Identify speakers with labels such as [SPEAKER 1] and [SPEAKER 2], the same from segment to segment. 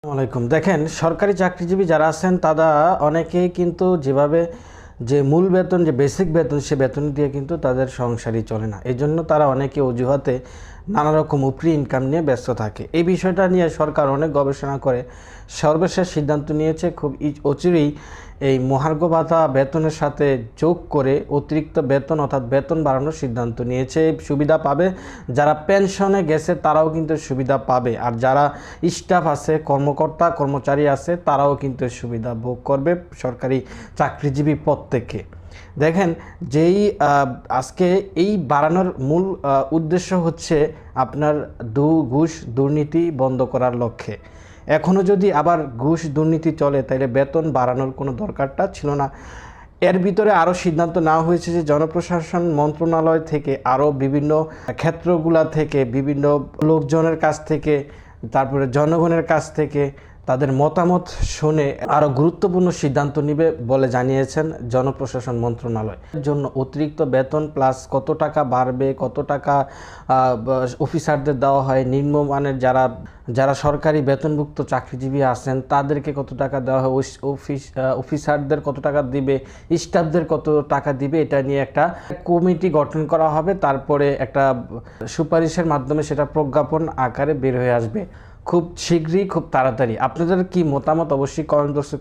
[SPEAKER 1] আসসালামাইকুম। দেখেন, সরকারি চাকরিজীবী যারা আছেন তারা অনেকেই কিন্তু যেভাবে যে মূল বেতন, যে বেসিক বেতন, সে বেতন দিয়ে কিন্তু তাদের সংসারই চলে না। এই জন্য তারা অনেকে অজুহাতে নানা রকম উপরি ইনকাম নিয়ে ব্যস্ত থাকে। এই বিষয়টা নিয়ে সরকার অনেক গবেষণা করে সর্বশেষ সিদ্ধান্ত নিয়েছে খুব অচিরেই এই মহার্ঘ ভাতা বেতনের সাথে যোগ করে অতিরিক্ত বেতন অর্থাৎ বেতন বাড়ানোর সিদ্ধান্ত নিয়েছে। সুবিধা পাবে যারা পেনশনে গেছে, তারাও কিন্তু সুবিধা পাবে, আর যারা স্টাফ আছে, কর্মকর্তা কর্মচারী আছে, তারাও কিন্তু সুবিধা ভোগ করবে সরকারি চাকরিজীবী পদ থেকে। দেখেন, যেই আজকে এই বাড়ানোর মূল উদ্দেশ্য হচ্ছে আপনার ঘুষ দুর্নীতি বন্ধ করার লক্ষ্যে। এখনও যদি আবার ঘুষ দুর্নীতি চলে, তাহলে বেতন বাড়ানোর কোনো দরকারটা ছিল না। এর ভিতরে আরও সিদ্ধান্ত নেওয়া হয়েছে যে জনপ্রশাসন মন্ত্রণালয় থেকে আরও বিভিন্ন ক্ষেত্রগুলা থেকে, বিভিন্ন লোকজনের কাছ থেকে, তারপরে জনগণের কাছ থেকে তাদের মতামত শুনে আরও গুরুত্বপূর্ণ সিদ্ধান্ত নেবে বলে জানিয়েছেন জনপ্রশাসন মন্ত্রণালয়। এর জন্য অতিরিক্ত বেতন প্লাস কত টাকা বাড়বে, কত টাকা অফিসারদের দেওয়া হয়, নিম্নমানের যারা সরকারি বেতনভুক্ত চাকরিজীবী আছেন তাদেরকে কত টাকা দেওয়া হয়, অফিসারদের কত টাকা দিবে, স্টাফদের কত টাকা দিবে, এটা নিয়ে একটা কমিটি গঠন করা হবে। তারপরে একটা সুপারিশের মাধ্যমে সেটা প্রজ্ঞাপন আকারে বের হয়ে আসবে খুব শীঘ্রই, খুব তাড়াতাড়ি। আপনাদের কি মতামত অবশ্যই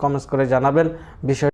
[SPEAKER 1] কমেন্টস করে জানাবেন বিষয়।